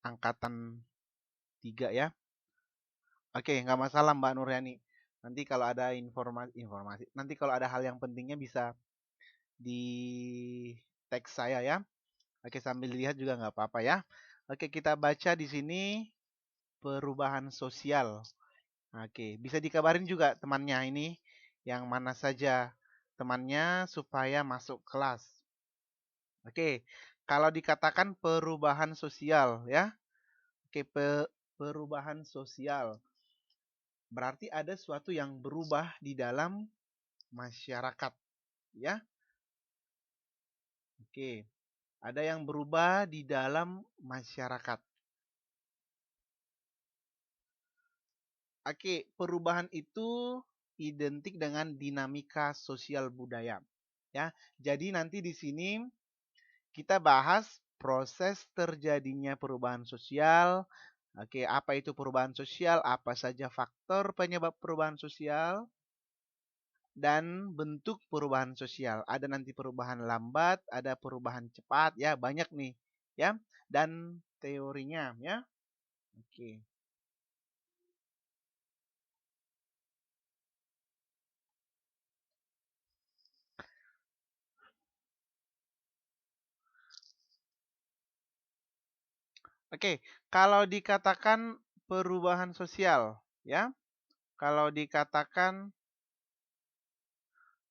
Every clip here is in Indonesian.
angkatan 3 ya. Oke, nggak masalah Mbak Nuryani. Nanti kalau ada informasi, nanti kalau ada hal yang pentingnya bisa di teks saya ya. Oke, sambil dilihat juga nggak apa-apa ya. Oke, kita baca di sini perubahan sosial. Oke, bisa dikabarin juga temannya ini yang mana saja temannya supaya masuk kelas. Oke, kalau dikatakan perubahan sosial ya. Oke, perubahan sosial. Berarti ada sesuatu yang berubah di dalam masyarakat ya. Oke, ada yang berubah di dalam masyarakat. Oke, perubahan itu identik dengan dinamika sosial budaya. Ya, jadi nanti di sini kita bahas proses terjadinya perubahan sosial. Oke, apa itu perubahan sosial? Apa saja faktor penyebab perubahan sosial? Dan bentuk perubahan sosial. Ada nanti perubahan lambat, ada perubahan cepat, ya banyak nih, ya. Dan teorinya, ya. Oke. Oke, kalau dikatakan perubahan sosial, ya. Kalau dikatakan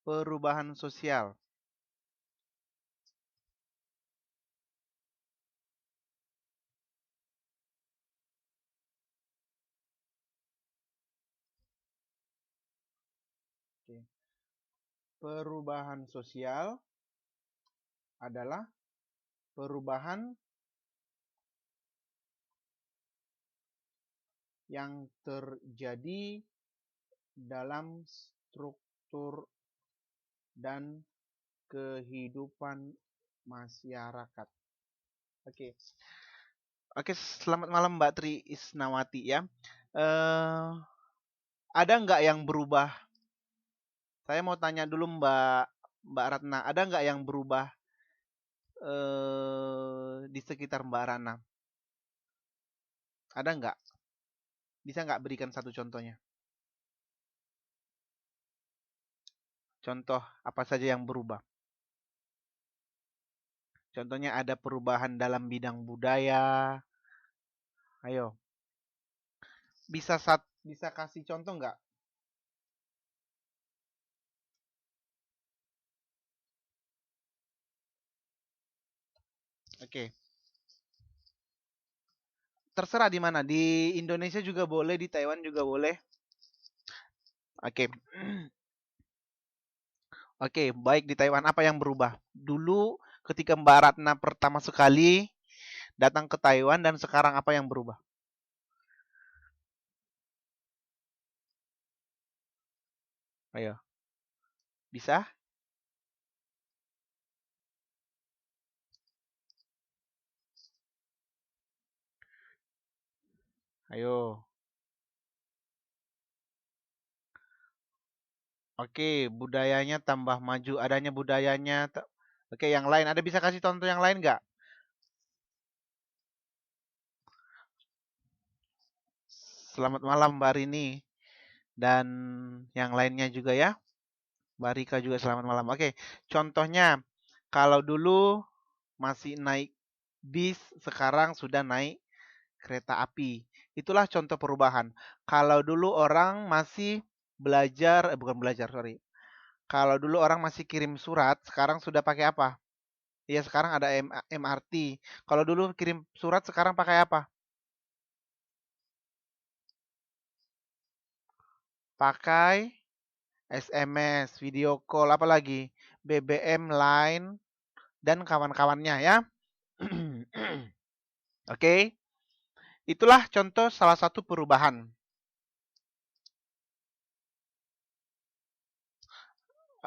perubahan sosial. Oke. Perubahan sosial adalah perubahan yang terjadi dalam struktur dan kehidupan masyarakat. Oke. Oke, selamat malam Mbak Tri Isnawati ya. Ada nggak yang berubah? Saya mau tanya dulu Mbak Ratna, ada nggak yang berubah di sekitar Mbak Ratna? Ada nggak? Bisa nggak berikan satu contohnya? Contoh apa saja yang berubah? Contohnya ada perubahan dalam bidang budaya. Ayo, bisa kasih contoh nggak? Oke, terserah di mana. Di Indonesia juga boleh, di Taiwan juga boleh. Oke. Oke, baik di Taiwan apa yang berubah? Dulu ketika Mbak Ratna pertama sekali datang ke Taiwan dan sekarang apa yang berubah? Ayo, bisa? Ayo. Oke, budayanya tambah maju, adanya budayanya. Oke, yang lain ada bisa kasih contoh yang lain nggak? Selamat malam Mbak Rini dan yang lainnya juga ya. Mbak Rika juga selamat malam. Oke, contohnya kalau dulu masih naik bis, sekarang sudah naik kereta api. Itulah contoh perubahan. Kalau dulu orang masih belajar, bukan belajar, sorry. Kalau dulu orang masih kirim surat, sekarang sudah pakai apa? Ya sekarang ada MRT. Kalau dulu kirim surat, sekarang pakai apa? Pakai SMS, video call, apa lagi? BBM, Line, dan kawan-kawannya ya. Oke, itulah contoh salah satu perubahan.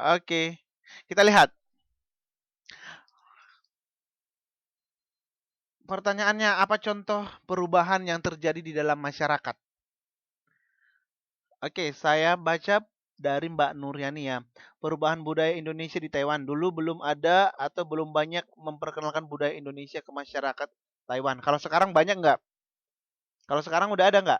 Oke, kita lihat. Pertanyaannya, apa contoh perubahan yang terjadi di dalam masyarakat? Oke, saya baca dari Mbak Nuryani ya. Perubahan budaya Indonesia di Taiwan. Dulu belum ada atau belum banyak memperkenalkan budaya Indonesia ke masyarakat Taiwan. Kalau sekarang banyak nggak? Kalau sekarang udah ada nggak?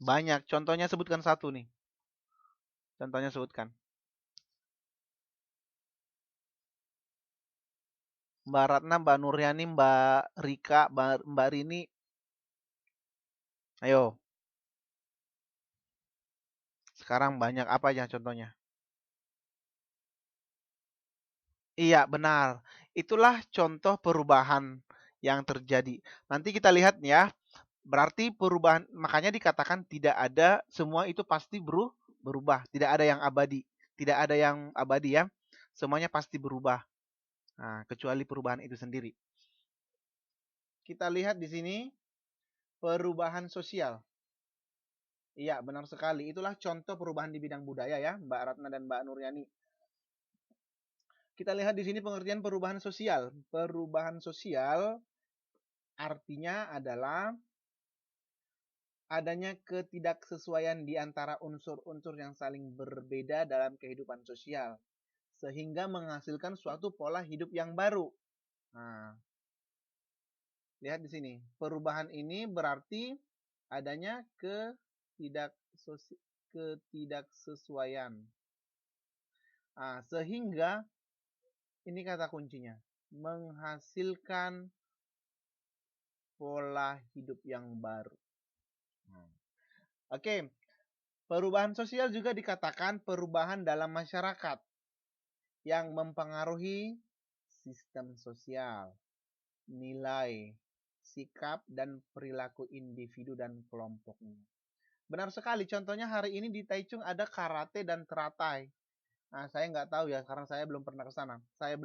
Banyak. Contohnya sebutkan satu nih. Contohnya sebutkan. Mbak Ratna, Mbak Nuryani, Mbak Rika, Mbak Rini. Ayo. Sekarang banyak apa aja contohnya? Iya, benar. Itulah contoh perubahan yang terjadi. Nanti kita lihat ya. Berarti perubahan, makanya dikatakan tidak ada, semua itu pasti berubah. Tidak ada yang abadi. Tidak ada yang abadi ya. Semuanya pasti berubah. Nah, kecuali perubahan itu sendiri. Kita lihat di sini perubahan sosial. Iya, benar sekali. Itulah contoh perubahan di bidang budaya ya, Mbak Ratna dan Mbak Nuryani. Kita lihat di sini pengertian perubahan sosial. Perubahan sosial artinya adalah adanya ketidaksesuaian di antara unsur-unsur yang saling berbeda dalam kehidupan sosial, sehingga menghasilkan suatu pola hidup yang baru. Nah, lihat di sini. Perubahan ini berarti adanya ketidaksesuaian. Nah, sehingga ini kata kuncinya, menghasilkan pola hidup yang baru. Oke, perubahan sosial juga dikatakan perubahan dalam masyarakat yang mempengaruhi sistem sosial, nilai, sikap, dan perilaku individu dan kelompoknya. Benar sekali, contohnya hari ini di Taichung ada karate dan teratai. Nah, saya nggak tahu ya, karena saya belum pernah ke sana. Saya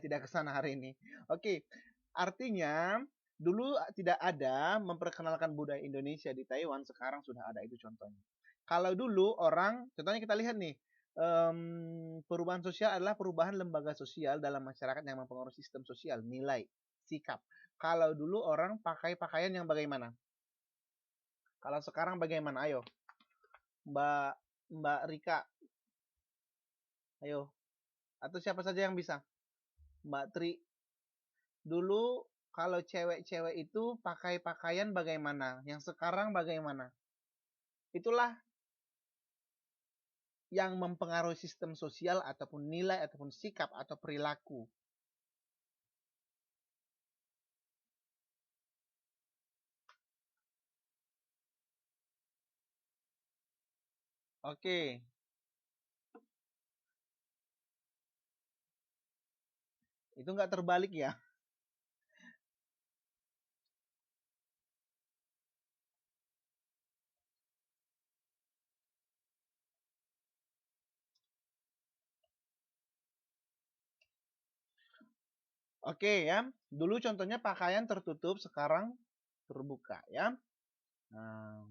tidak ke sana hari ini. Oke, artinya dulu tidak ada memperkenalkan budaya Indonesia di Taiwan, sekarang sudah ada, itu contohnya. Kalau dulu orang, contohnya kita lihat nih, perubahan sosial adalah perubahan lembaga sosial dalam masyarakat yang mempengaruhi sistem sosial, nilai, sikap. Kalau dulu orang pakai pakaian yang bagaimana? Kalau sekarang bagaimana? Ayo, Mbak Mbak Rika, ayo. Atau siapa saja yang bisa? Mbak Tri. Dulu kalau cewek-cewek itu pakai pakaian bagaimana? Yang sekarang bagaimana? Itulah yang mempengaruhi sistem sosial ataupun nilai ataupun sikap atau perilaku. Oke. Itu nggak terbalik ya? Oke ya. Dulu contohnya pakaian tertutup, sekarang terbuka ya. Nah,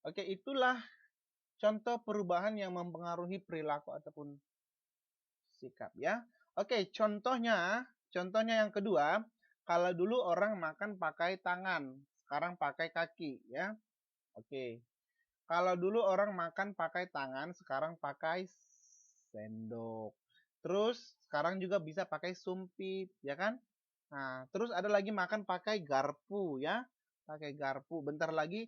oke, itulah contoh perubahan yang mempengaruhi perilaku ataupun sikap ya. Oke, contohnya yang kedua, kalau dulu orang makan pakai tangan, sekarang pakai kaki ya. Oke. Kalau dulu orang makan pakai tangan, sekarang pakai sendok. Terus sekarang juga bisa pakai sumpit, ya kan? Nah, terus ada lagi makan pakai garpu ya. Pakai garpu. Bentar lagi,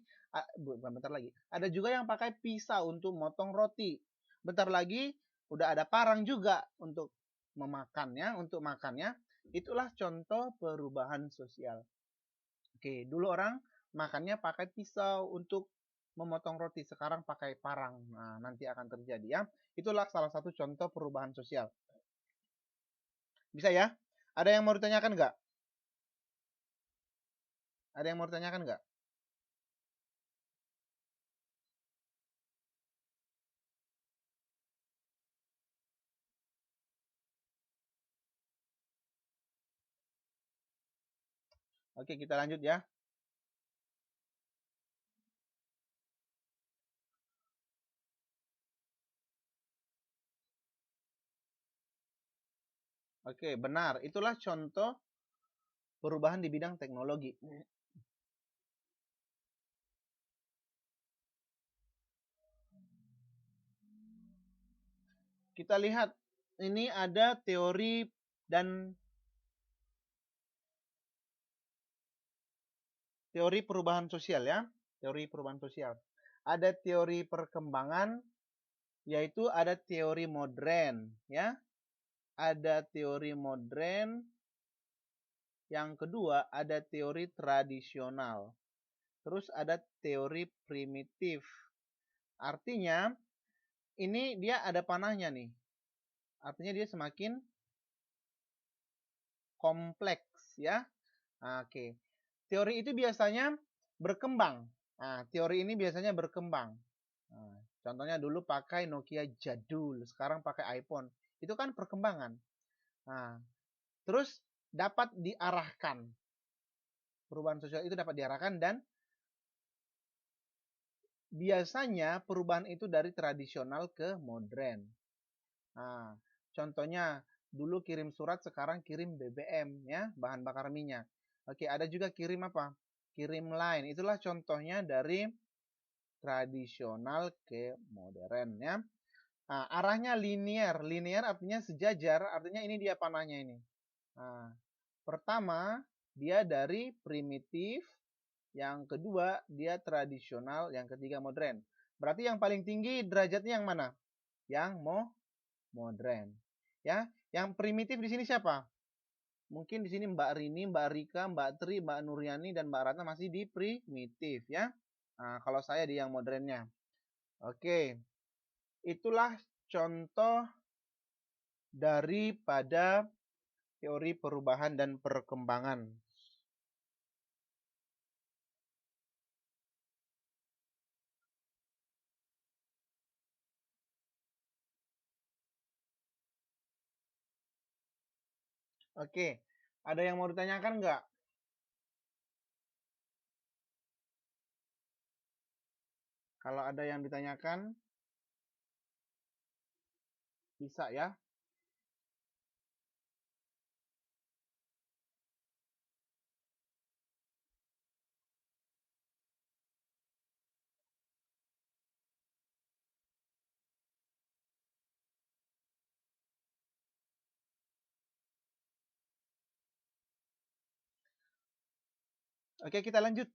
bukan bentar lagi. Ada juga yang pakai pisau untuk motong roti. Bentar lagi udah ada parang juga untuk memakannya, untuk makannya. Itulah contoh perubahan sosial. Oke, dulu orang makannya pakai pisau untuk memotong roti, sekarang pakai parang. Nah, nanti akan terjadi ya. Itulah salah satu contoh perubahan sosial. Bisa ya? Ada yang mau ditanyakan nggak? Ada yang mau ditanyakan nggak? Oke, kita lanjut ya. Oke, benar. Itulah contoh perubahan di bidang teknologi. Kita lihat ini ada teori dan teori perubahan sosial ya. Teori perubahan sosial. Ada teori perkembangan, yaitu ada teori modern ya. Ada teori modern. Yang kedua ada teori tradisional. Terus ada teori primitif. Artinya ini dia ada panahnya nih. Artinya dia semakin kompleks ya. Oke. Teori itu biasanya berkembang. Nah, teori ini biasanya berkembang. Nah, contohnya dulu pakai Nokia jadul, sekarang pakai iPhone. Itu kan perkembangan. Nah, terus dapat diarahkan. Perubahan sosial itu dapat diarahkan dan biasanya perubahan itu dari tradisional ke modern. Nah, contohnya dulu kirim surat, sekarang kirim BBM ya, bahan bakar minyak. Oke, ada juga kirim apa? Kirim line. Itulah contohnya dari tradisional ke modern ya. Nah, arahnya linear. Linear artinya sejajar, artinya ini dia panahnya ini. Nah, pertama dia dari primitif, yang kedua dia tradisional, yang ketiga modern. Berarti yang paling tinggi derajatnya yang mana? Yang modern. Ya, yang primitif di sini siapa? Mungkin di sini Mbak Rini, Mbak Rika, Mbak Tri, Mbak Nuryani dan Mbak Ratna masih di primitif ya. Nah, kalau saya di yang modernnya. Oke. Itulah contoh daripada teori perubahan dan perkembangan. Oke, ada yang mau ditanyakan nggak? Kalau ada yang ditanyakan, bisa ya. Oke, kita lanjut.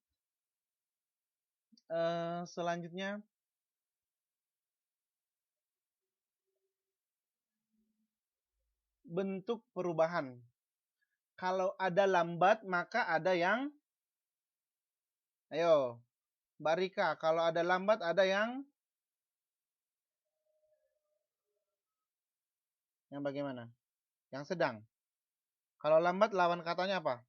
Selanjutnya, bentuk perubahan. Kalau ada lambat, maka ada yang... Ayo, Mbak Rika, kalau ada lambat, ada yang bagaimana? Yang sedang. Kalau lambat, lawan katanya apa?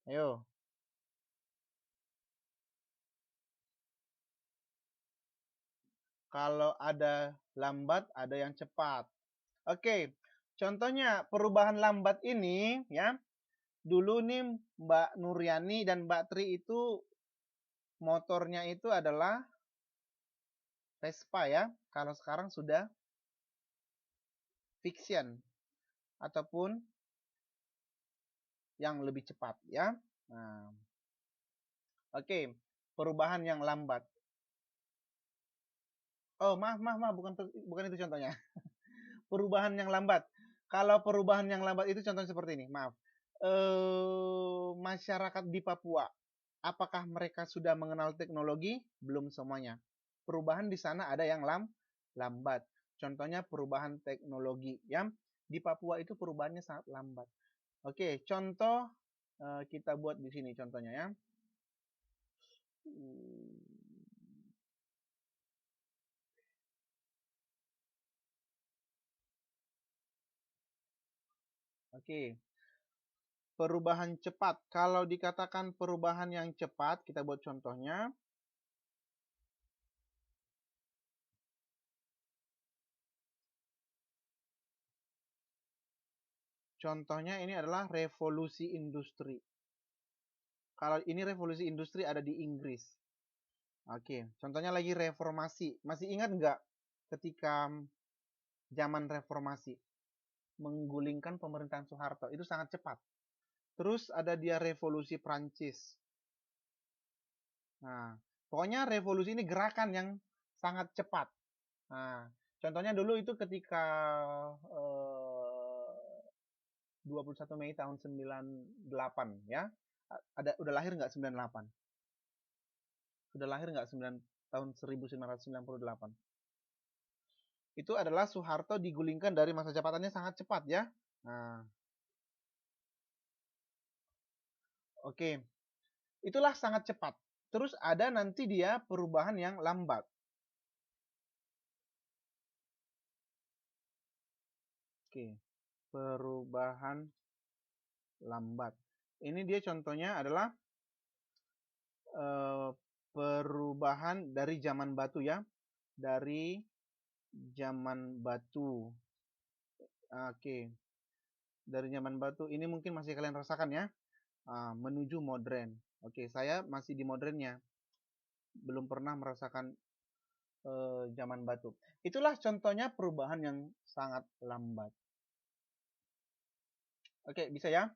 Ayo. Kalau ada lambat, ada yang cepat. Oke, contohnya perubahan lambat ini ya. Dulu nih Mbak Nuryani dan Mbak Tri itu motornya itu adalah Vespa ya. Kalau sekarang sudah Fiction ataupun yang lebih cepat ya. Nah, oke, perubahan yang lambat. Oh, maaf, bukan itu contohnya. Perubahan yang lambat. Kalau perubahan yang lambat itu contohnya seperti ini, maaf. Masyarakat di Papua, apakah mereka sudah mengenal teknologi? Belum semuanya. Perubahan di sana ada yang lambat. Contohnya perubahan teknologi ya. Di Papua itu perubahannya sangat lambat. Oke, contoh kita buat di sini contohnya ya. Oke, perubahan cepat. Kalau dikatakan perubahan yang cepat, kita buat contohnya. Contohnya ini adalah revolusi industri. Kalau ini revolusi industri ada di Inggris. Oke, contohnya lagi reformasi. Masih ingat nggak ketika zaman reformasi? Menggulingkan pemerintahan Soeharto. Itu sangat cepat. Terus ada dia revolusi Prancis. Nah, pokoknya revolusi ini gerakan yang sangat cepat. Nah, contohnya dulu itu ketika 21 Mei tahun 98 ya. Udah lahir nggak 98? Sudah lahir nggak tahun 1998? Itu adalah Soeharto digulingkan dari masa jabatannya sangat cepat ya. Nah, oke. Itulah sangat cepat. Terus ada nanti dia perubahan yang lambat. Oke. Perubahan lambat. Ini dia contohnya adalah perubahan dari zaman batu ya. Dari zaman batu. Oke. Dari zaman batu ini mungkin masih kalian rasakan ya. Menuju modern. Oke, saya masih di modernnya. Belum pernah merasakan zaman batu. Itulah contohnya perubahan yang sangat lambat. Oke, bisa ya?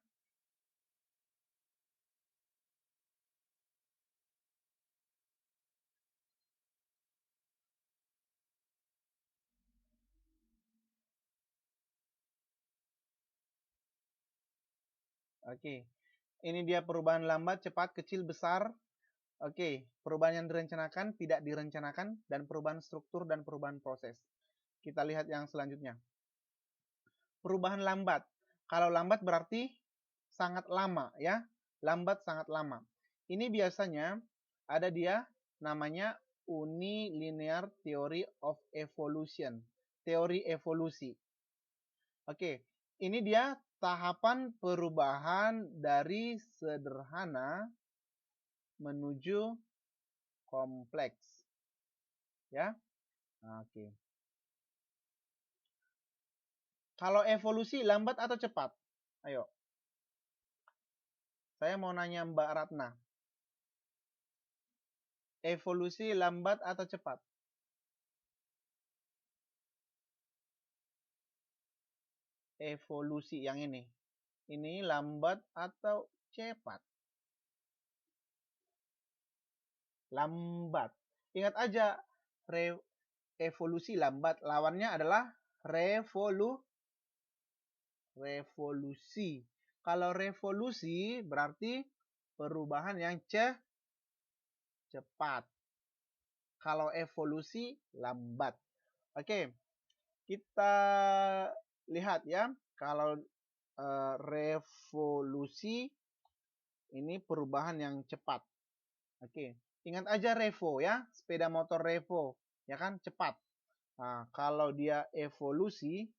Oke. Ini dia perubahan lambat, cepat, kecil, besar. Oke, perubahan yang direncanakan, tidak direncanakan, dan perubahan struktur dan perubahan proses. Kita lihat yang selanjutnya. Perubahan lambat. Kalau lambat berarti sangat lama ya. Lambat sangat lama. Ini biasanya ada dia namanya unilinear theory of evolution. Teori evolusi. Oke, ini dia tahapan perubahan dari sederhana menuju kompleks. Ya. Oke. Kalau evolusi lambat atau cepat? Ayo. Saya mau nanya Mbak Ratna. Evolusi lambat atau cepat? Evolusi yang ini. Ini lambat atau cepat? Lambat. Ingat aja, evolusi lambat. Lawannya adalah revolusi. Kalau revolusi berarti perubahan yang cepat. Kalau evolusi lambat. Oke, kita lihat ya. Kalau revolusi ini perubahan yang cepat. Oke, ingat aja revo ya, sepeda motor revo, ya kan, cepat. Nah, kalau dia evolusi,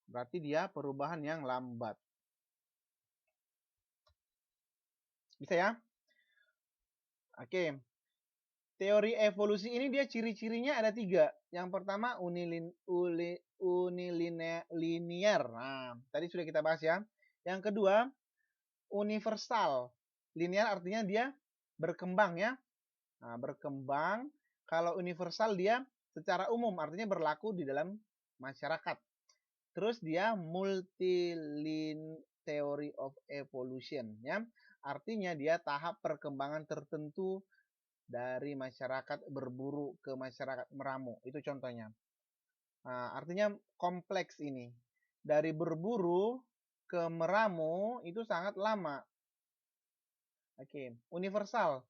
berarti dia perubahan yang lambat. Bisa ya? Oke, teori evolusi ini dia ciri-cirinya ada 3. Yang pertama unilinear. Nah, tadi sudah kita bahas ya. Yang kedua, universal. Linear artinya dia berkembang ya. Nah, berkembang. Kalau universal dia secara umum artinya berlaku di dalam masyarakat. Terus dia multiline theory of evolution ya. Artinya dia tahap perkembangan tertentu dari masyarakat berburu ke masyarakat meramu. Itu contohnya. Nah, artinya kompleks ini. Dari berburu ke meramu itu sangat lama. Oke, universal.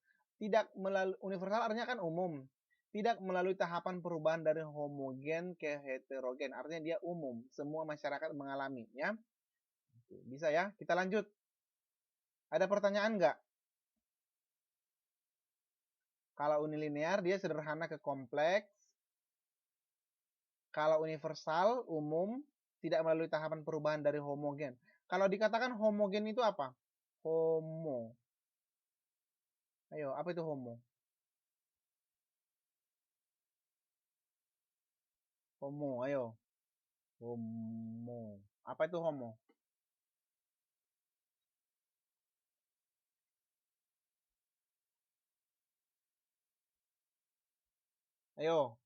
Universal artinya kan umum. Tidak melalui tahapan perubahan dari homogen ke heterogen. Artinya dia umum. Semua masyarakat mengalami ya. Oke, bisa ya. Kita lanjut. Ada pertanyaan nggak? Kalau unilinear dia sederhana ke kompleks. Kalau universal umum tidak melalui tahapan perubahan dari homogen. Kalau dikatakan homogen itu apa? Homo. Ayo, apa itu homo? Homo, ayo. Homo. Apa itu homo? Ayo.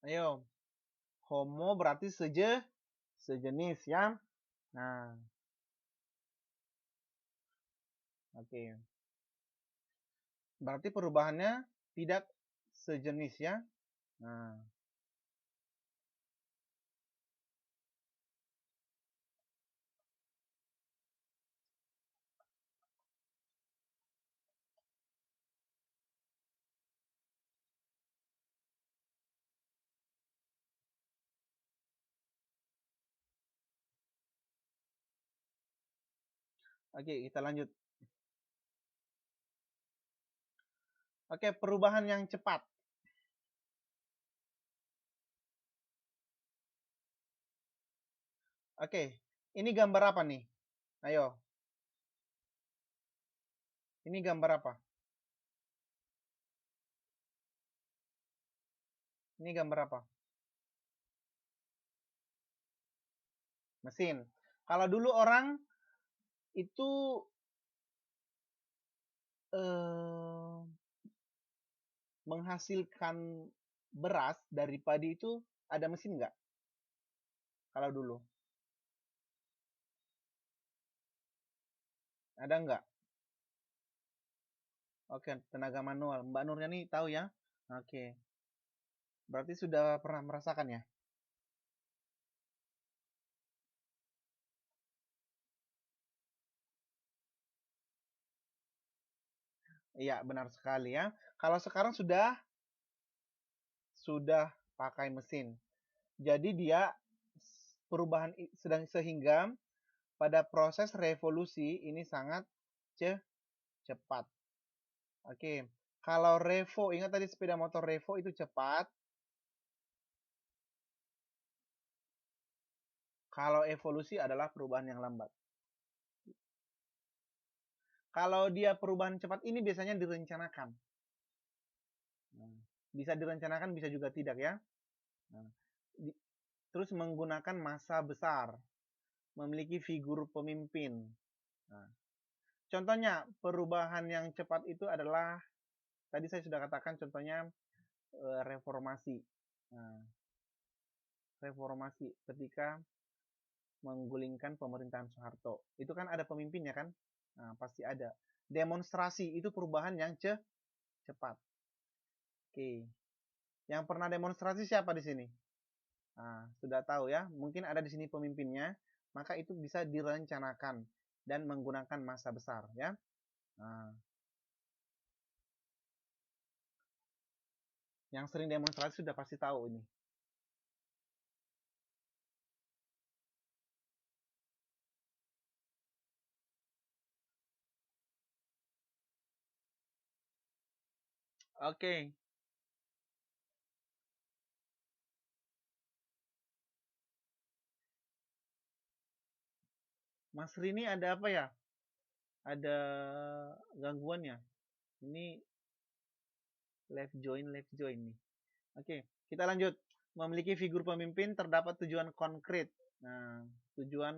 Ayo. Homo berarti sejenis ya. Nah, oke. Berarti perubahannya tidak sejenis ya. Nah, oke, kita lanjut. Oke, perubahan yang cepat. Oke, ini gambar apa nih? Ayo, ini gambar apa? Ini gambar apa? Mesin. Kalau dulu orang itu menghasilkan beras dari padi itu ada mesin nggak? Kalau dulu ada nggak? Oke, tenaga manual. Mbak Nurnya nih tahu ya? Oke, berarti sudah pernah merasakan ya? Iya, benar sekali ya. Kalau sekarang sudah pakai mesin. Jadi dia perubahan sedang sehingga pada proses revolusi ini sangat cepat. Oke. Kalau Revo, ingat tadi sepeda motor Revo itu cepat. Kalau evolusi adalah perubahan yang lambat. Kalau dia perubahan cepat ini biasanya direncanakan. Nah, bisa direncanakan, bisa juga tidak ya. Nah, terus menggunakan massa besar, memiliki figur pemimpin. Nah, contohnya perubahan yang cepat itu adalah tadi saya sudah katakan contohnya reformasi. Nah, reformasi ketika menggulingkan pemerintahan Soeharto. Itu kan ada pemimpinnya kan? Nah, pasti ada. Demonstrasi itu perubahan yang cepat. Oke. Yang pernah demonstrasi siapa di sini? Nah, sudah tahu ya. Mungkin ada di sini pemimpinnya, maka itu bisa direncanakan dan menggunakan massa besar ya. Nah, yang sering demonstrasi sudah pasti tahu ini. Oke. Mas Rini ada apa ya? Ada gangguan ya? Ini left join nih. Oke, kita lanjut. Memiliki figur pemimpin terdapat tujuan konkret. Nah, tujuan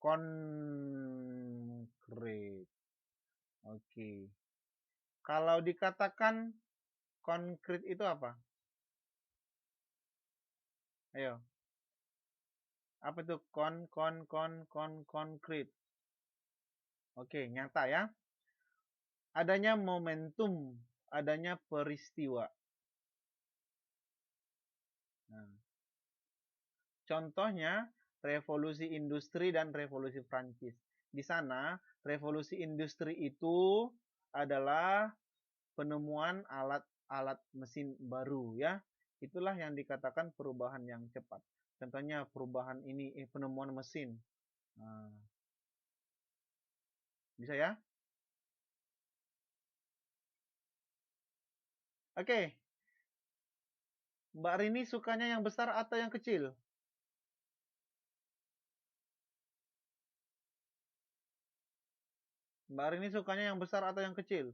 konkret. Oke. Kalau dikatakan konkret itu apa? Ayo. Apa tuh konkret? Oke, nyata ya. Adanya momentum, adanya peristiwa. Nah, contohnya revolusi industri dan revolusi Prancis. Di sana, revolusi industri itu adalah penemuan alat-alat mesin baru ya. Itulah yang dikatakan perubahan yang cepat. Contohnya perubahan ini penemuan mesin. Nah, bisa ya? Oke, Mbak Rini sukanya yang besar atau yang kecil? Mbak Rini sukanya yang besar atau yang kecil?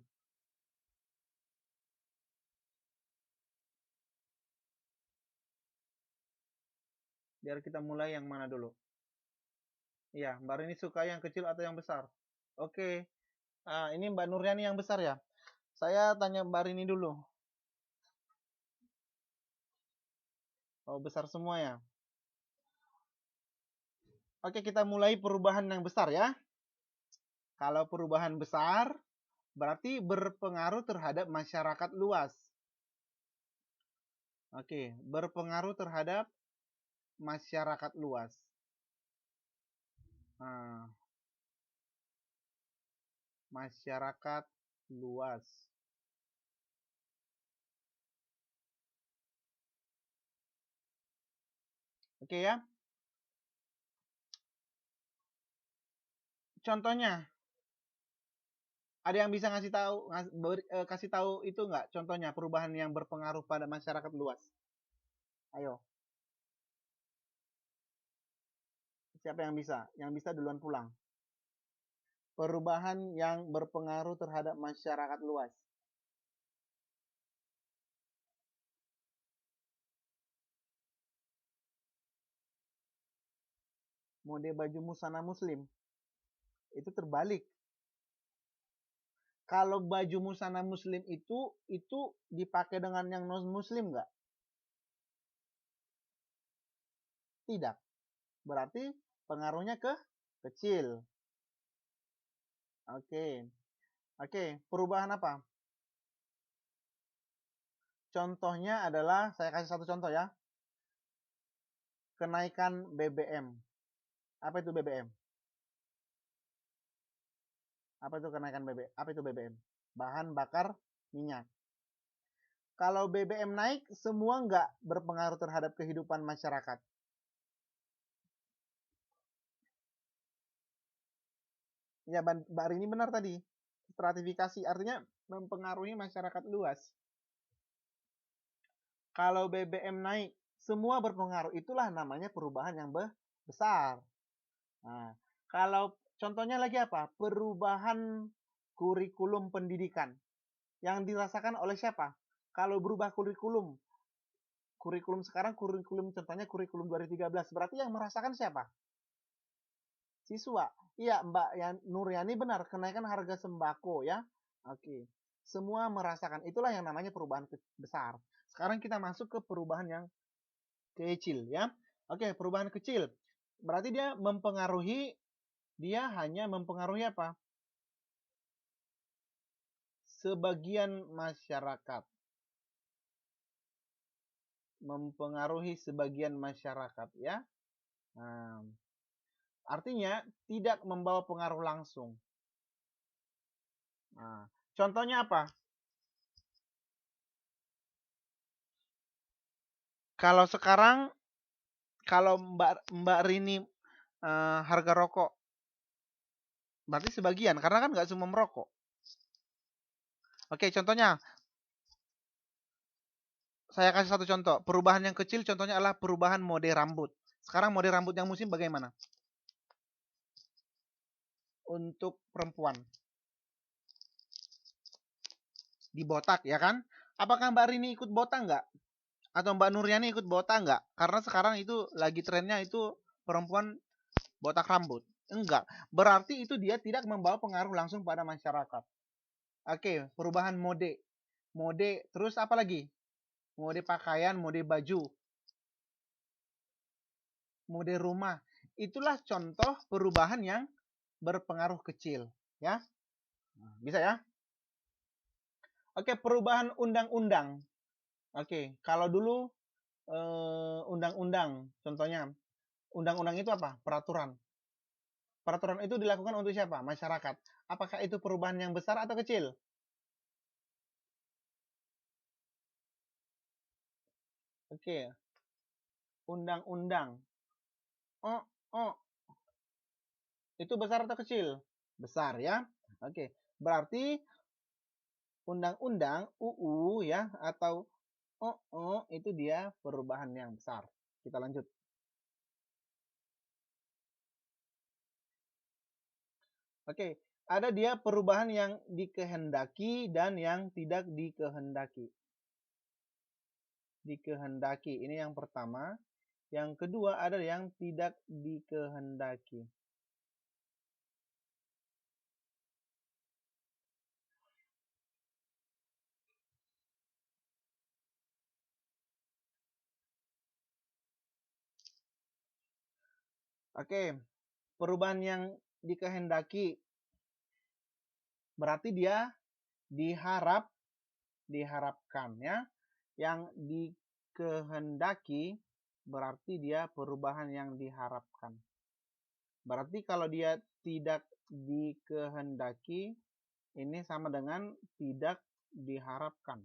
Biar kita mulai yang mana dulu? Iya, Mbak Rini suka yang kecil atau yang besar? Oke. Ini Mbak Nuryani yang besar ya. Saya tanya Mbak Rini dulu. Oh, besar semua ya. Oke, kita mulai perubahan yang besar ya. Kalau perubahan besar, berarti berpengaruh terhadap masyarakat luas. Oke, berpengaruh terhadap masyarakat luas. Nah, masyarakat luas. Oke ya. Contohnya, ada yang bisa ngasih tahu kasih tahu itu nggak? Contohnya perubahan yang berpengaruh pada masyarakat luas. Ayo, siapa yang bisa? Yang bisa duluan pulang. Perubahan yang berpengaruh terhadap masyarakat luas. Mode baju musana muslim. Itu terbalik. Kalau baju musana muslim itu dipakai dengan yang non muslim nggak? Tidak. Berarti pengaruhnya kecil. Oke. Oke, perubahan apa? Contohnya adalah, saya kasih satu contoh ya. Kenaikan BBM. Apa itu BBM? Apa itu kenaikan BBM? Apa itu BBM? Bahan bakar minyak. Kalau BBM naik, semua nggak berpengaruh terhadap kehidupan masyarakat. Ya, Mbak Rini benar tadi. Stratifikasi artinya mempengaruhi masyarakat luas. Kalau BBM naik, semua berpengaruh. Itulah namanya perubahan yang besar. Nah, kalau contohnya lagi apa? Perubahan kurikulum pendidikan. Yang dirasakan oleh siapa? Kalau berubah kurikulum, kurikulum sekarang, kurikulum contohnya kurikulum 2013, berarti yang merasakan siapa? Siswa. Iya, Mbak Nuryani benar, kenaikan harga sembako ya. Oke. Semua merasakan. Itulah yang namanya perubahan besar. Sekarang kita masuk ke perubahan yang kecil ya. Oke, perubahan kecil. Berarti dia hanya mempengaruhi apa? Sebagian masyarakat. Mempengaruhi sebagian masyarakat ya. Nah, artinya tidak membawa pengaruh langsung. Nah, contohnya apa? Kalau sekarang, kalau Mbak Rini harga rokok, berarti sebagian, karena kan nggak semua merokok. Oke, contohnya, saya kasih satu contoh. Perubahan yang kecil contohnya adalah perubahan mode rambut. Sekarang mode rambut yang musim bagaimana? Untuk perempuan. Dibotak, ya kan? Apakah Mbak Rini ikut botak nggak? Atau Mbak Nuryani ikut botak nggak? Karena sekarang itu lagi trennya itu perempuan botak rambut. Enggak. Berarti itu dia tidak membawa pengaruh langsung pada masyarakat. Oke, perubahan mode. Mode, terus apa lagi? Mode pakaian, mode baju, mode rumah. Itulah contoh perubahan yang berpengaruh kecil. Ya, bisa ya? Oke, perubahan undang-undang. Oke, kalau dulu undang-undang, contohnya undang-undang itu apa? Peraturan. Peraturan itu dilakukan untuk siapa? Masyarakat. Apakah itu perubahan yang besar atau kecil? Oke, undang-undang. Oh, oh, itu besar atau kecil? Besar ya. Oke, berarti undang-undang UU ya atau oh itu dia perubahan yang besar. Kita lanjut. Oke, ada dia perubahan yang dikehendaki dan yang tidak dikehendaki. Dikehendaki, ini yang pertama. Yang kedua ada yang tidak dikehendaki. Oke, perubahan yang dikehendaki berarti dia diharapkan ya. Yang dikehendaki berarti dia perubahan yang diharapkan. Berarti kalau dia tidak dikehendaki, ini sama dengan tidak diharapkan.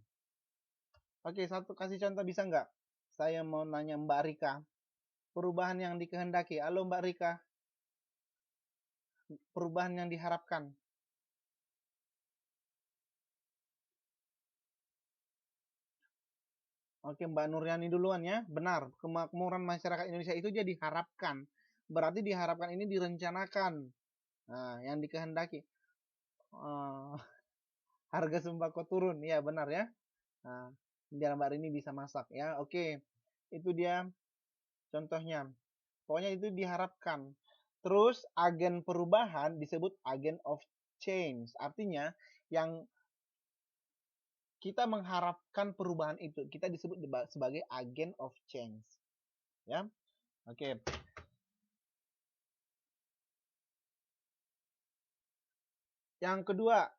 Oke, kasih contoh bisa nggak? Saya mau nanya Mbak Rika. Perubahan yang dikehendaki. Halo Mbak Rika. Perubahan yang diharapkan. Oke, Mbak Nuryani duluan ya. Benar, kemakmuran masyarakat Indonesia itu dia diharapkan. Berarti diharapkan ini direncanakan. Nah, yang dikehendaki. Harga sembako turun. Ya, benar ya. Nah, biar Mbak Rini bisa masak ya. Oke, itu dia contohnya. Pokoknya itu diharapkan. Terus agen perubahan disebut agent of change. Artinya yang kita mengharapkan perubahan itu, kita disebut sebagai agent of change. Ya. Oke. Yang kedua,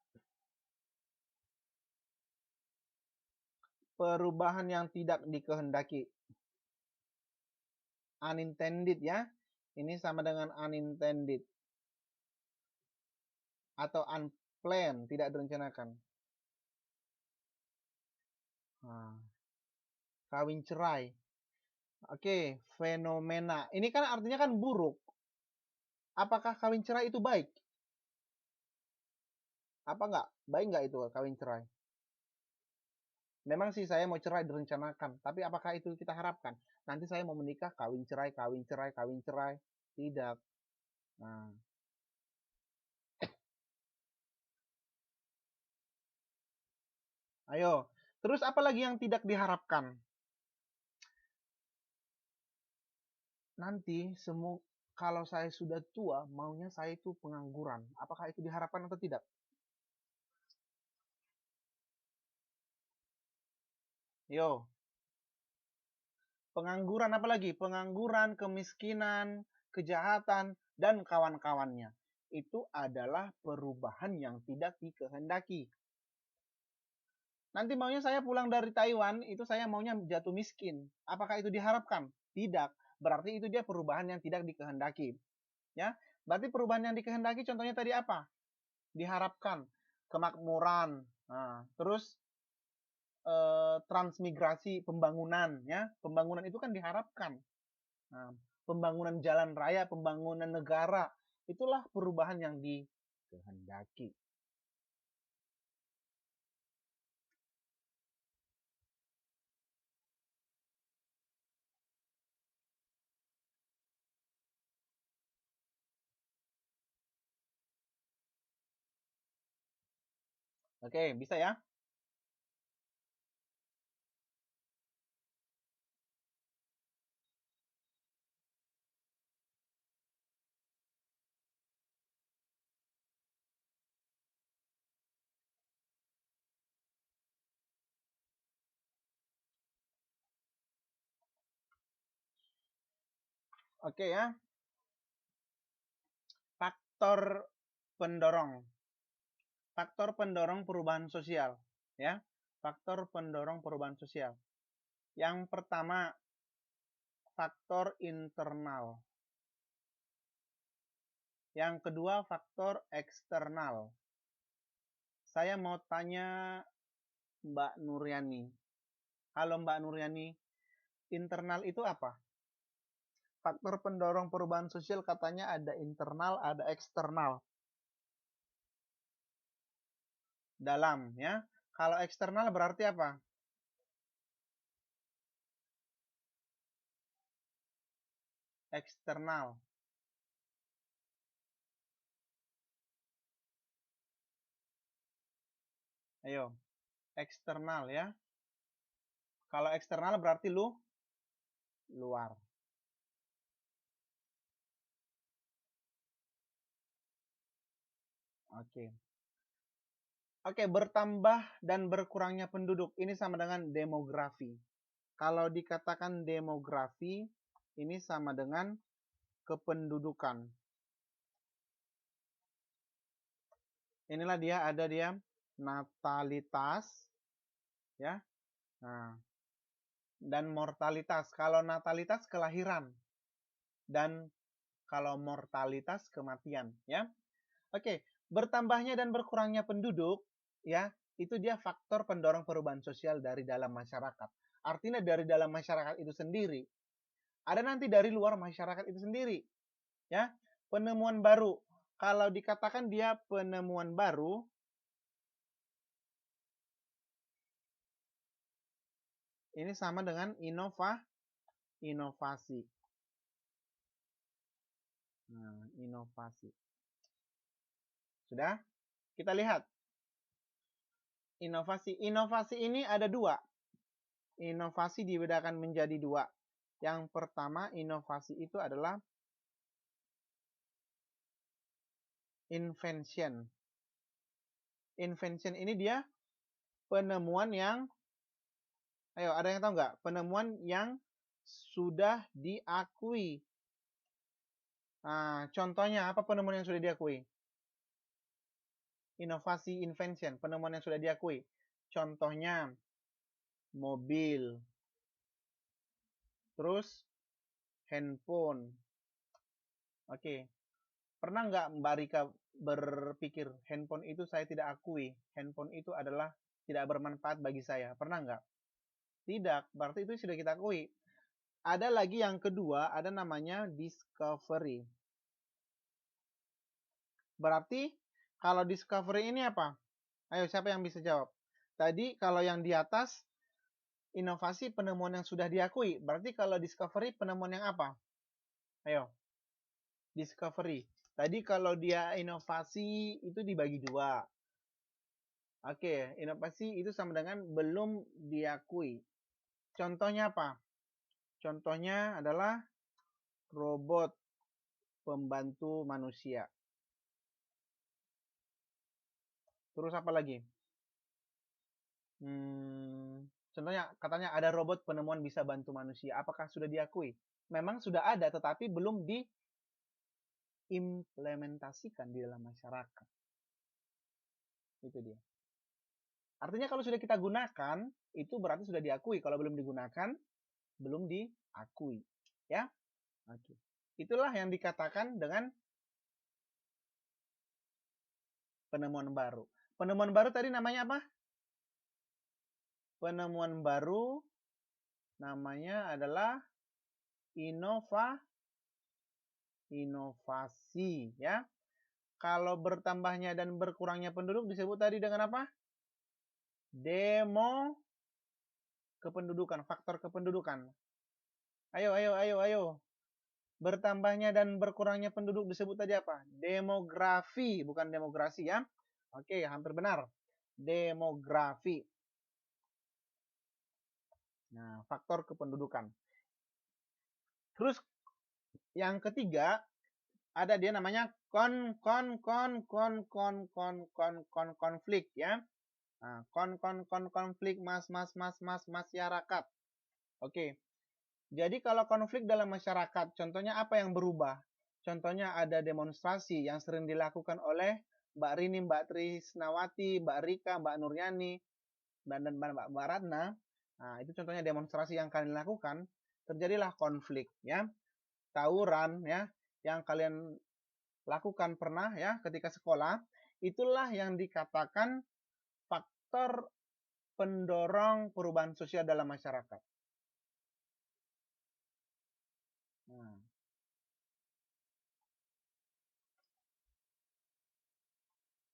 perubahan yang tidak dikehendaki. Unintended ya. Ini sama dengan unintended. Atau unplanned, tidak direncanakan. Nah, kawin cerai. Oke, fenomena. Ini kan artinya kan buruk. Apakah kawin cerai itu baik? Apa enggak? Baik enggak itu kawin cerai? Memang sih saya mau cerai direncanakan, tapi apakah itu kita harapkan? Nanti saya mau menikah, kawin cerai, kawin cerai, kawin cerai. Tidak. Nah. Ayo. Terus apa lagi yang tidak diharapkan? Nanti semua kalau saya sudah tua, maunya saya itu pengangguran. Apakah itu diharapkan atau tidak? Yo. Pengangguran apa lagi? Pengangguran, kemiskinan, kejahatan, dan kawan-kawannya. Itu adalah perubahan yang tidak dikehendaki. Nanti maunya saya pulang dari Taiwan, itu saya maunya jatuh miskin. Apakah itu diharapkan? Tidak. Berarti itu dia perubahan yang tidak dikehendaki. Ya, berarti perubahan yang dikehendaki contohnya tadi apa? Diharapkan kemakmuran. Nah, terus transmigrasi pembangunan ya. Pembangunan itu kan diharapkan. Nah, pembangunan jalan raya, pembangunan negara, itulah perubahan yang dikehendaki. Oke, bisa ya? Oke ya. Faktor pendorong. Faktor pendorong perubahan sosial, ya. Faktor pendorong perubahan sosial. Yang pertama, faktor internal. Yang kedua, faktor eksternal. Saya mau tanya Mbak Nuryani. Halo Mbak Nuryani, internal itu apa? Faktor pendorong perubahan sosial katanya ada internal, ada eksternal. Dalam, ya. Kalau eksternal berarti apa? Eksternal. Ayo, eksternal ya. Kalau eksternal berarti luar. Oke. Oke, bertambah dan berkurangnya penduduk. Ini sama dengan demografi. Kalau dikatakan demografi, ini sama dengan kependudukan. Inilah dia natalitas, ya. Nah, dan mortalitas. Kalau natalitas kelahiran dan kalau mortalitas kematian, ya. Oke, bertambahnya dan berkurangnya penduduk, ya, itu dia faktor pendorong perubahan sosial dari dalam masyarakat. Artinya dari dalam masyarakat itu sendiri, ada nanti dari luar masyarakat itu sendiri, ya. Penemuan baru. Kalau dikatakan dia penemuan baru, ini sama dengan inovasi. Nah, inovasi. Sudah? Kita lihat. Inovasi. Inovasi ini ada dua. Inovasi dibedakan menjadi dua. Yang pertama, inovasi itu adalah invention. Invention ini dia penemuan yang, ayo ada yang tahu nggak? Penemuan yang sudah diakui. Nah, contohnya apa penemuan yang sudah diakui? Inovasi, invention, penemuan yang sudah diakui. Contohnya, mobil. Terus, handphone. Oke. Pernah nggak Mbak Rika berpikir, handphone itu saya tidak akui. Handphone itu adalah tidak bermanfaat bagi saya. Pernah nggak? Tidak. Berarti itu sudah kita akui. Ada lagi yang kedua, ada namanya discovery. Berarti kalau discovery ini apa? Ayo, siapa yang bisa jawab? Tadi kalau yang di atas, inovasi penemuan yang sudah diakui. Berarti kalau discovery penemuan yang apa? Ayo. Discovery. Tadi kalau dia inovasi itu dibagi dua. Oke, inovasi itu sama dengan belum diakui. Contohnya apa? Contohnya adalah robot pembantu manusia. Terus apa lagi? Contohnya katanya ada robot penemuan bisa bantu manusia. Apakah sudah diakui? Memang sudah ada, tetapi belum diimplementasikan di dalam masyarakat. Itu dia. Artinya kalau sudah kita gunakan, itu berarti sudah diakui. Kalau belum digunakan, belum diakui. Ya? Oke. Itulah yang dikatakan dengan penemuan baru. Penemuan baru tadi namanya apa? Penemuan baru namanya adalah inovasi, ya. Kalau bertambahnya dan berkurangnya penduduk disebut tadi dengan apa? Kependudukan, faktor kependudukan. Ayo. Bertambahnya dan berkurangnya penduduk disebut tadi apa? Demografi, bukan demografi, ya. Oke, hampir benar. Demografi. Nah, faktor kependudukan. Terus yang ketiga ada dia namanya konflik, ya. Nah, konflik masyarakat. Oke. Jadi kalau konflik dalam masyarakat, contohnya apa yang berubah? Contohnya ada demonstrasi yang sering dilakukan oleh Mbak Rini, Mbak Trisnawati, Mbak Rika, Mbak Nuryani, dan Mbak Ratna. Nah, itu contohnya demonstrasi yang kalian lakukan, terjadilah konflik, ya. Tawuran, ya, yang kalian lakukan pernah, ya, ketika sekolah, itulah yang dikatakan faktor pendorong perubahan sosial dalam masyarakat. Nah.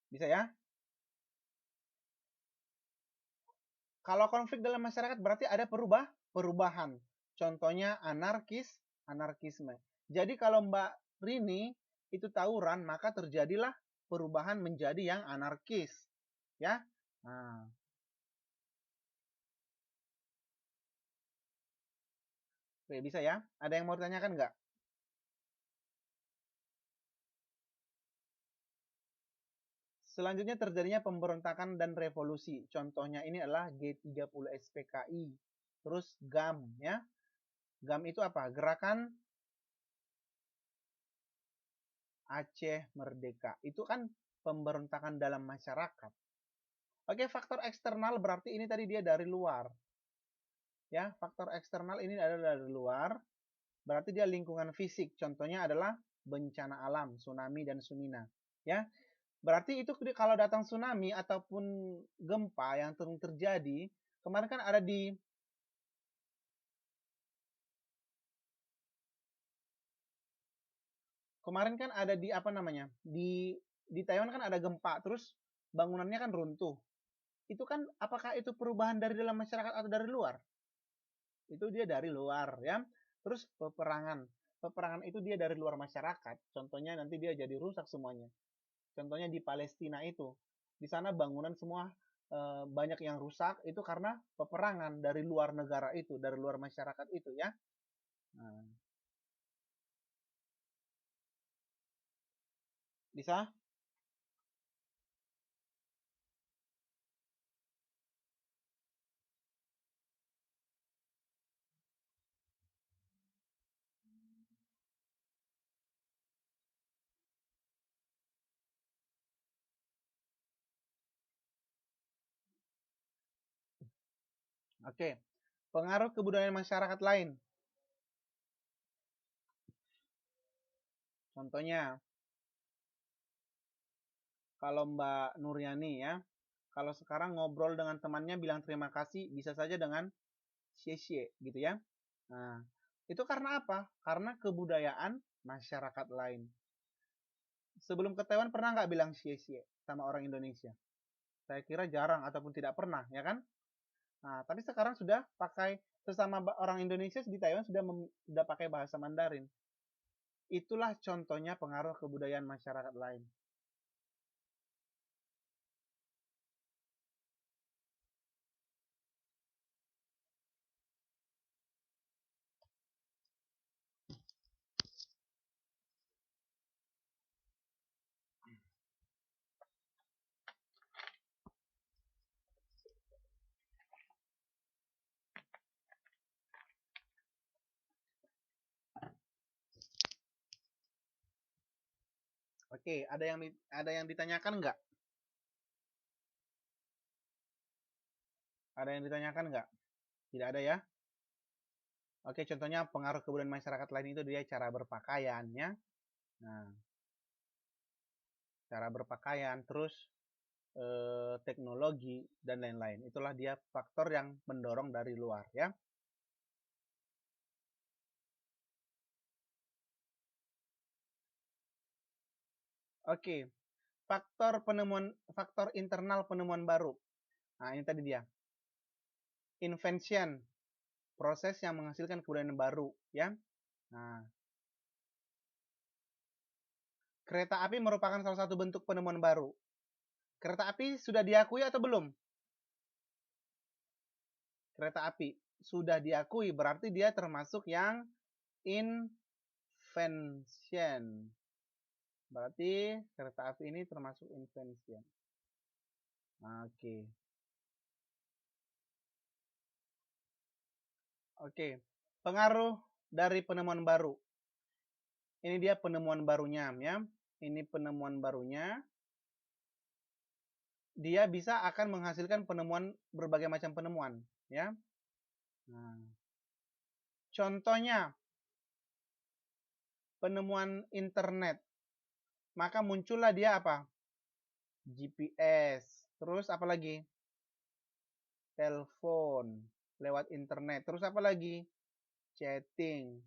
Bisa ya? Kalau konflik dalam masyarakat berarti ada perubahan. Contohnya anarkisme. Jadi kalau Mbak Rini itu tawuran, maka terjadilah perubahan menjadi yang anarkis. Ya. Nah. Oke, bisa ya? Ada yang mau ditanyakan nggak? Selanjutnya terjadinya pemberontakan dan revolusi. Contohnya ini adalah G30 SPKI. Terus GAM, ya. GAM itu apa? Gerakan Aceh merdeka. Itu kan pemberontakan dalam masyarakat. Oke, faktor eksternal berarti ini tadi dia dari luar. Ya, faktor eksternal ini adalah dari luar. Berarti dia lingkungan fisik. Contohnya adalah bencana alam, tsunami dan tsunami. Ya, berarti itu kalau datang tsunami ataupun gempa yang terjadi, kemarin kan ada di apa namanya? Di Taiwan kan ada gempa, terus bangunannya kan runtuh. Itu kan apakah itu perubahan dari dalam masyarakat atau dari luar? Itu dia dari luar ya. Terus peperangan. Peperangan itu dia dari luar masyarakat. Contohnya nanti dia jadi rusak semuanya. Contohnya di Palestina itu. Di sana bangunan semua banyak yang rusak itu karena peperangan dari luar negara itu, dari luar masyarakat itu ya. Nah, bisa? Oke. Pengaruh kebudayaan masyarakat lain. Contohnya, kalau Mbak Nuryani ya, kalau sekarang ngobrol dengan temannya bilang terima kasih, bisa saja dengan xie gitu ya. Nah, itu karena apa? Karena kebudayaan masyarakat lain. Sebelum ke Taiwan pernah nggak bilang xie sama orang Indonesia? Saya kira jarang ataupun tidak pernah, ya kan? Nah, tapi sekarang sudah pakai sesama orang Indonesia di Taiwan sudah pakai bahasa Mandarin. Itulah contohnya pengaruh kebudayaan masyarakat lain. Oke, ada yang ditanyakan nggak? Ada yang ditanyakan nggak? Tidak ada ya? Oke, contohnya pengaruh kebudayaan masyarakat lain itu dia cara berpakaiannya. Nah, cara berpakaian, terus teknologi dan lain-lain. Itulah dia faktor yang mendorong dari luar ya. Oke, faktor internal penemuan baru. Nah, ini tadi dia. Invention, proses yang menghasilkan kebudayaan baru ya. Nah, kereta api merupakan salah satu bentuk penemuan baru. Kereta api sudah diakui atau belum? Kereta api sudah diakui, berarti dia termasuk yang invention. Berarti kereta api ini termasuk invention. Oke. Oke. Pengaruh dari penemuan baru. Ini dia penemuan barunya ya. Ini penemuan barunya. Dia bisa akan menghasilkan penemuan berbagai macam penemuan ya. Nah, contohnya penemuan internet. Maka muncullah dia apa? GPS. Terus apa lagi? Telepon lewat internet. Terus apa lagi? Chatting.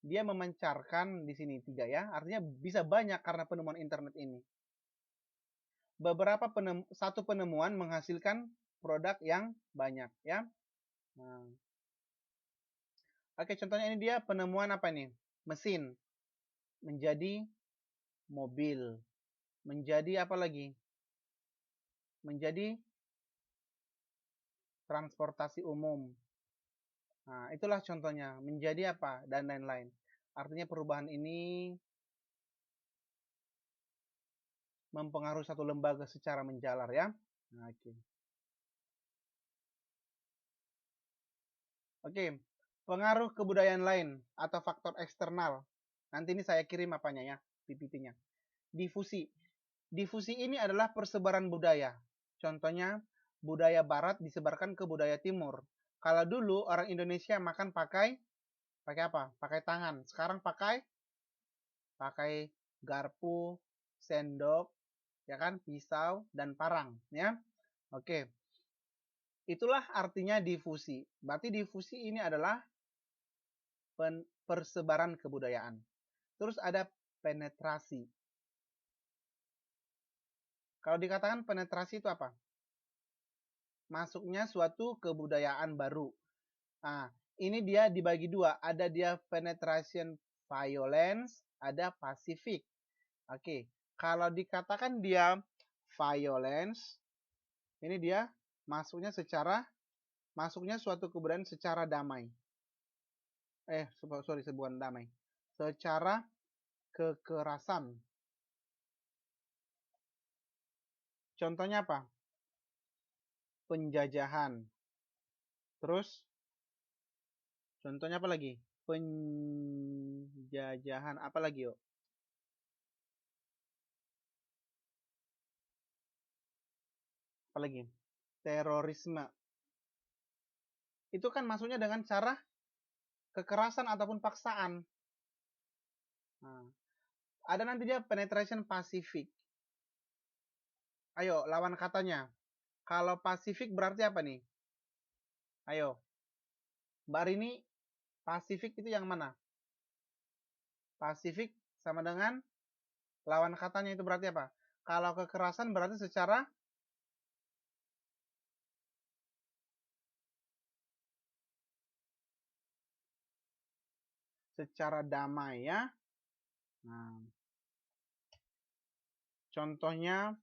Dia memancarkan di sini 3 ya. Artinya bisa banyak karena penemuan internet ini. Satu penemuan menghasilkan produk yang banyak ya. Nah. Oke, contohnya ini dia penemuan apa nih? Mesin menjadi mobil. Menjadi apa lagi? Menjadi transportasi umum. Nah, itulah contohnya. Menjadi apa? Dan lain-lain. Artinya perubahan ini mempengaruhi satu lembaga secara menjalar ya. Nah, oke. Oke. Pengaruh kebudayaan lain atau faktor eksternal. Nanti ini saya kirim apanya ya, PPT-nya. Difusi. Difusi ini adalah persebaran budaya. Contohnya, budaya barat disebarkan ke budaya timur. Kalau dulu orang Indonesia makan pakai apa? Pakai tangan. Sekarang pakai garpu, sendok, ya kan, pisau dan parang, ya. Oke. Itulah artinya difusi. Berarti difusi ini adalah persebaran kebudayaan. Terus ada penetrasi. Kalau dikatakan penetrasi itu apa? Masuknya suatu kebudayaan baru. Nah, ini dia dibagi dua. Ada dia penetration violence, ada pacific. Oke, kalau dikatakan dia violence, ini dia masuknya suatu kebudayaan secara damai. Sorry, sebuah damai. Secara kekerasan. Contohnya apa? Penjajahan. Terus, contohnya apa lagi? Penjajahan. Apa lagi, yuk? Apa lagi? Terorisme. Itu kan masuknya dengan cara kekerasan ataupun paksaan. Nah, ada nanti dia penetration pacific. Ayo, lawan katanya. Kalau Pasifik berarti apa nih? Ayo. Mbak Rini, Pasifik itu yang mana? Pasifik sama dengan lawan katanya itu berarti apa? Kalau kekerasan berarti secara damai, ya. Nah, contohnya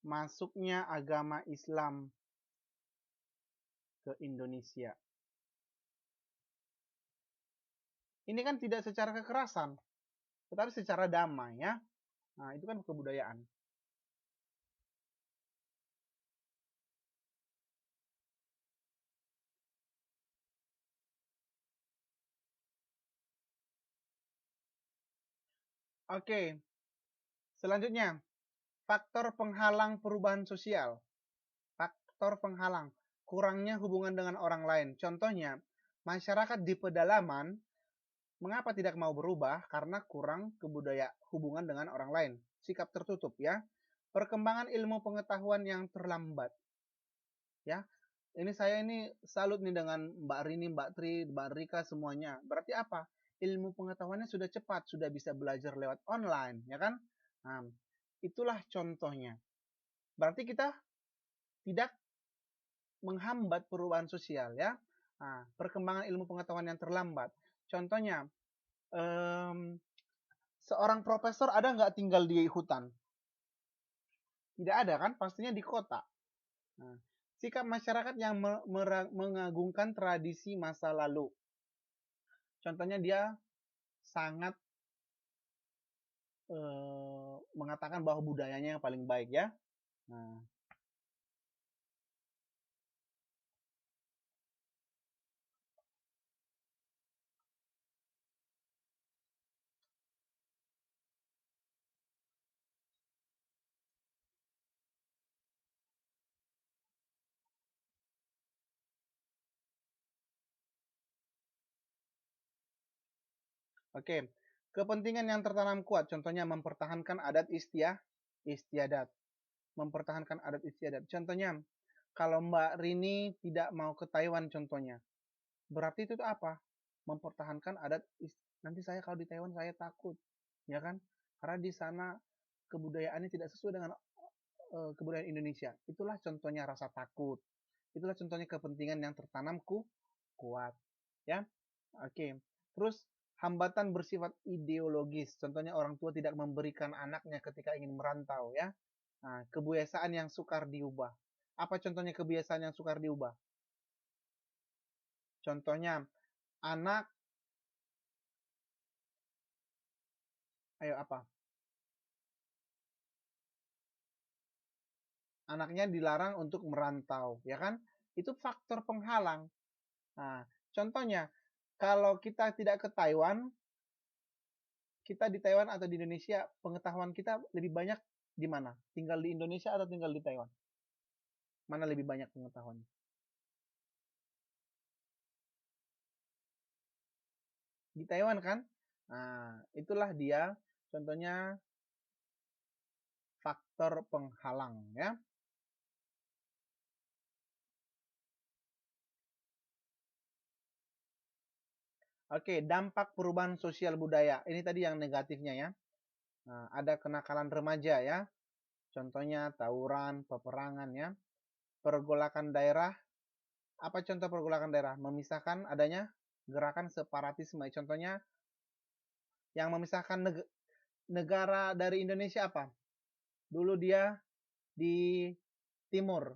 masuknya agama Islam ke Indonesia. Ini kan tidak secara kekerasan, tetapi secara damai, ya. Nah, itu kan kebudayaan. Oke. Selanjutnya, faktor penghalang perubahan sosial. Faktor penghalang, kurangnya hubungan dengan orang lain. Contohnya, masyarakat di pedalaman mengapa tidak mau berubah? Karena kurang hubungan dengan orang lain. Sikap tertutup, ya. Perkembangan ilmu pengetahuan yang terlambat. Ya. Saya salut nih dengan Mbak Rini, Mbak Tri, Mbak Rika semuanya. Berarti apa? Ilmu pengetahuannya sudah cepat, sudah bisa belajar lewat online, ya kan? Nah, itulah contohnya. Berarti kita tidak menghambat perubahan sosial, ya. Nah, perkembangan ilmu pengetahuan yang terlambat. Contohnya, seorang profesor ada nggak tinggal di hutan? Tidak ada kan? Pastinya di kota. Nah, sikap masyarakat yang mengagungkan tradisi masa lalu. Contohnya dia sangat mengatakan bahwa budayanya yang paling baik, ya. Nah, oke. Kepentingan yang tertanam kuat, contohnya mempertahankan adat istiadat. Mempertahankan adat istiadat. Contohnya, kalau Mbak Rini tidak mau ke Taiwan contohnya, berarti itu apa? Mempertahankan adat nanti saya kalau di Taiwan saya takut, ya kan? Karena di sana kebudayaannya tidak sesuai dengan kebudayaan Indonesia. Itulah contohnya rasa takut. Itulah contohnya kepentingan yang tertanamku kuat, ya. Oke. Terus hambatan bersifat ideologis. Contohnya orang tua tidak memberikan anaknya ketika ingin merantau, ya. Nah, kebiasaan yang sukar diubah. Apa contohnya kebiasaan yang sukar diubah? Contohnya, anak, ayo apa? Anaknya dilarang untuk merantau, ya kan? Itu faktor penghalang. Nah, contohnya, kalau kita tidak ke Taiwan, kita di Taiwan atau di Indonesia, pengetahuan kita lebih banyak di mana? Tinggal di Indonesia atau tinggal di Taiwan? Mana lebih banyak pengetahuannya? Di Taiwan kan? Nah, itulah dia contohnya faktor penghalang ya. Oke, dampak perubahan sosial budaya. Ini tadi yang negatifnya ya. Nah, ada kenakalan remaja ya. Contohnya tawuran, peperangan ya. Pergolakan daerah. Apa contoh pergolakan daerah? Memisahkan adanya gerakan separatisme. Contohnya yang memisahkan negara dari Indonesia apa? Dulu dia di timur.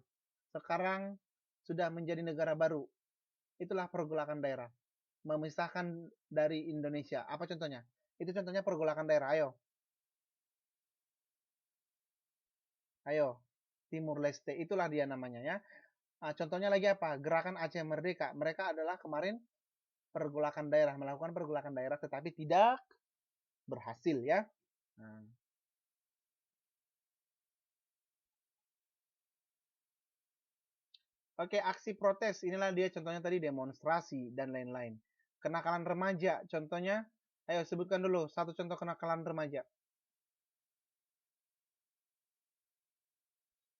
Sekarang sudah menjadi negara baru. Itulah pergolakan daerah. Memisahkan dari Indonesia. Apa contohnya? Itu contohnya pergolakan daerah. Ayo. Ayo. Timur Leste. Itulah dia namanya ya. Nah, contohnya lagi apa? Gerakan Aceh Merdeka. Mereka adalah kemarin pergolakan daerah. Melakukan pergolakan daerah tetapi tidak berhasil ya. Nah. Oke, aksi protes. Inilah dia contohnya tadi demonstrasi dan lain-lain. Kenakalan remaja. Contohnya, ayo sebutkan dulu satu contoh kenakalan remaja.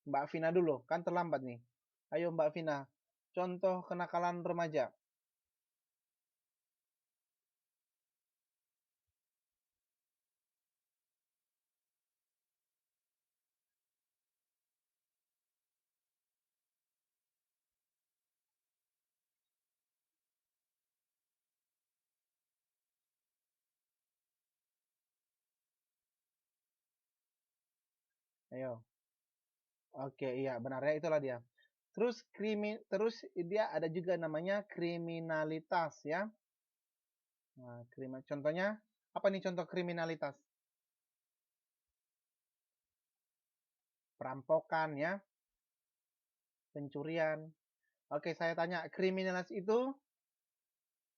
Mbak Vina dulu, kan terlambat nih. Ayo Mbak Vina, contoh kenakalan remaja. Ayo. Oke, iya benar ya, itulah dia. Terus dia ada juga namanya kriminalitas ya. Nah, contohnya apa nih contoh kriminalitas? Perampokan ya, pencurian. Oke, saya tanya, kriminalitas itu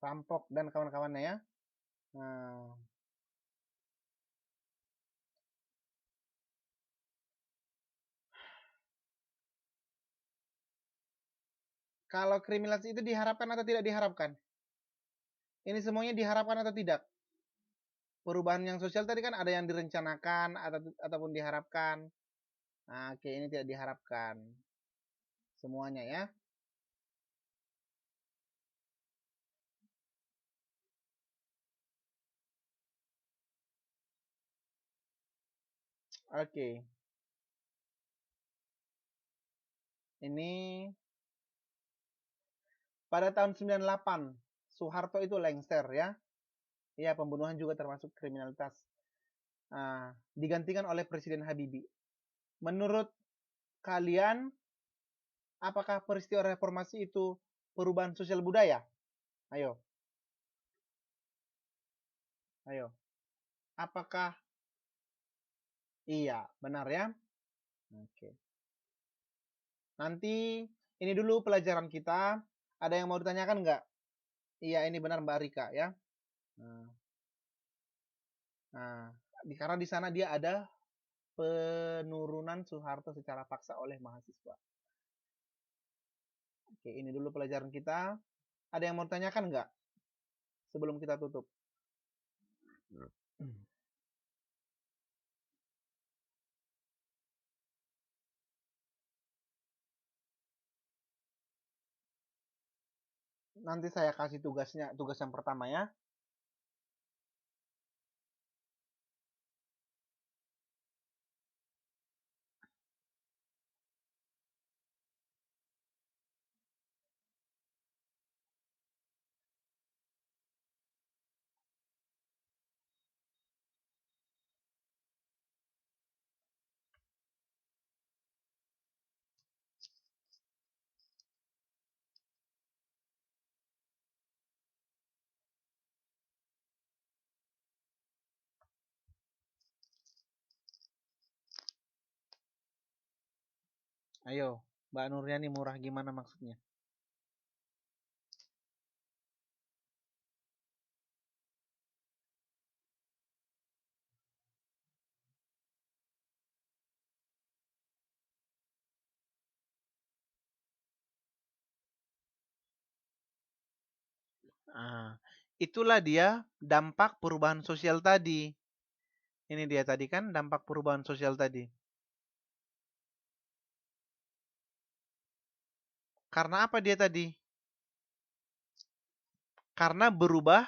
rampok dan kawan-kawannya ya. Nah, kalau kriminalitas itu diharapkan atau tidak diharapkan? Ini semuanya diharapkan atau tidak? Perubahan yang sosial tadi kan ada yang direncanakan ataupun diharapkan. Nah, oke, ini tidak diharapkan. Semuanya ya. Oke. Ini pada tahun 98 Soeharto itu lengser ya. Iya, pembunuhan juga termasuk kriminalitas. Nah, digantikan oleh Presiden Habibie. Menurut kalian, apakah peristiwa reformasi itu perubahan sosial budaya? Ayo, ayo. Apakah iya, benar ya? Oke. Nanti ini dulu pelajaran kita. Ada yang mau ditanyakan nggak? Iya, ini benar Mbak Rika ya. Nah, nah, karena di sana dia ada penurunan Soeharto secara paksa oleh mahasiswa. Oke, ini dulu pelajaran kita. Ada yang mau ditanyakan nggak sebelum kita tutup? Nanti saya kasih tugasnya, tugas yang pertama ya. Ayo, Mbak Nuriani murah gimana maksudnya? Nah, itulah dia dampak perubahan sosial tadi. Ini dia tadi kan dampak perubahan sosial tadi. Karena apa dia tadi? Karena berubah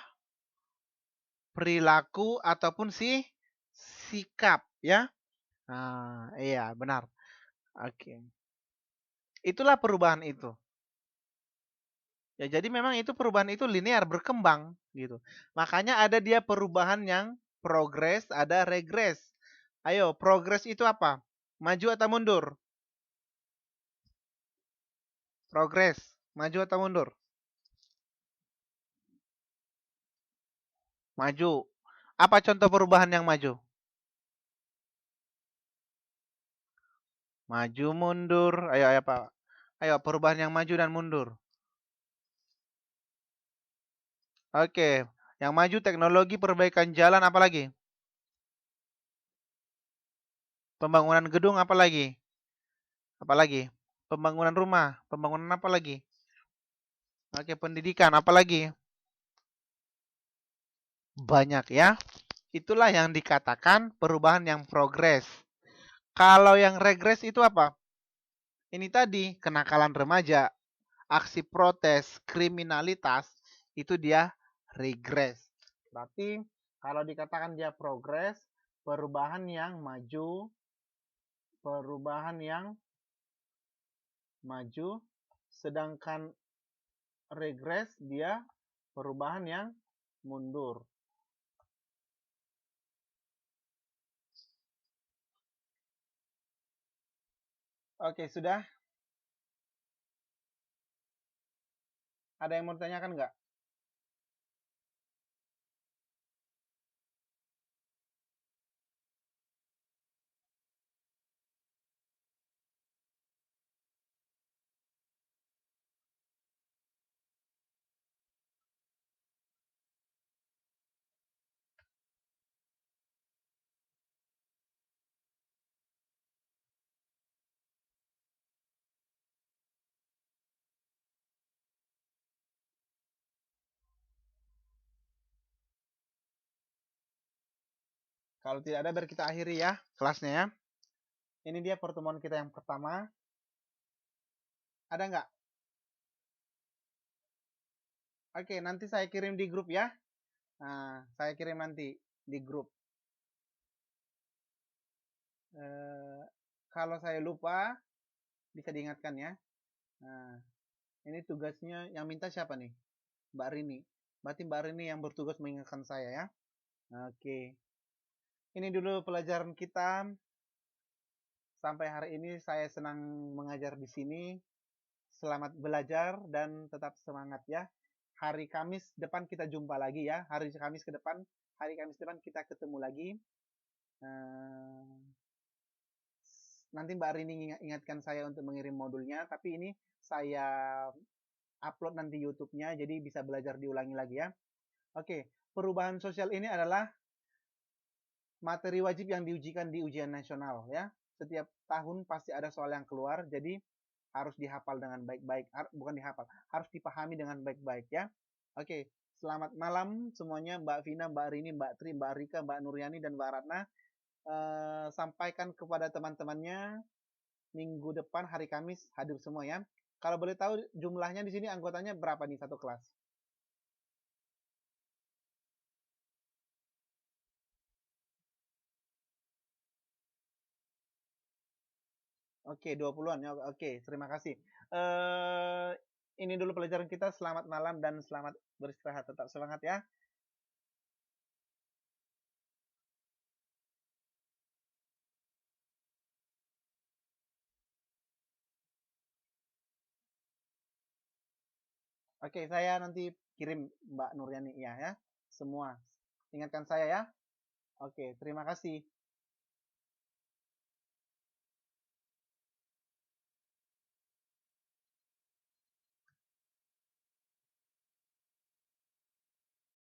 perilaku ataupun sikap ya. Nah, iya benar. Oke. Itulah perubahan itu. Ya, jadi memang itu perubahan itu linear berkembang gitu. Makanya ada dia perubahan yang progres, ada regres. Ayo, progres itu apa? Maju atau mundur? Progres, maju atau mundur? Maju. Apa contoh perubahan yang maju? Maju, mundur. Ayo, ayo Pak. Ayo, perubahan yang maju dan mundur. Oke, yang maju teknologi, perbaikan jalan, apa lagi? Pembangunan gedung, apa lagi? Apa lagi? Pembangunan rumah, pembangunan apa lagi? Oke, pendidikan, apa lagi? Banyak ya. Itulah yang dikatakan perubahan yang progres. Kalau yang regres itu apa? Ini tadi, kenakalan remaja, aksi protes, kriminalitas, itu dia regres. Berarti kalau dikatakan dia progres, perubahan yang maju, perubahan yang maju, sedangkan regres dia perubahan yang mundur. Oke, sudah? Ada yang mau ditanyakan nggak? Kalau tidak ada, biar kita akhiri ya kelasnya ya. Ini dia pertemuan kita yang pertama. Ada nggak? Oke, nanti saya kirim di grup ya. Nah, saya kirim nanti di grup. Kalau saya lupa, bisa diingatkan ya. Nah, ini tugasnya yang minta siapa nih? Mbak Rini. Berarti Mbak Rini yang bertugas mengingatkan saya ya. Oke. Ini dulu pelajaran kita. Sampai hari ini saya senang mengajar di sini. Selamat belajar dan tetap semangat ya. Hari Kamis depan kita jumpa lagi ya. Hari Kamis depan kita ketemu lagi. Nanti Mbak Rini ingatkan saya untuk mengirim modulnya. Tapi ini saya upload nanti YouTube-nya. Jadi bisa belajar diulangi lagi ya. Oke, perubahan sosial ini adalah materi wajib yang diujikan di ujian nasional ya. Setiap tahun pasti ada soal yang keluar. Jadi harus dihafal dengan baik-baik. Bukan dihafal, harus dipahami dengan baik-baik ya. Oke, selamat malam semuanya Mbak Vina, Mbak Rini, Mbak Tri, Mbak Rika, Mbak Nuryani, dan Mbak Ratna. Sampaikan kepada teman-temannya minggu depan hari Kamis hadir semua ya. Kalau boleh tahu jumlahnya di sini anggotanya berapa nih satu kelas? Oke, 20-an ya. Oke, terima kasih. Eh ini dulu pelajaran kita. Selamat malam dan selamat beristirahat. Tetap semangat ya. Oke, saya nanti kirim Mbak Nuryani ya. Semua. Ingatkan saya ya. Oke, terima kasih.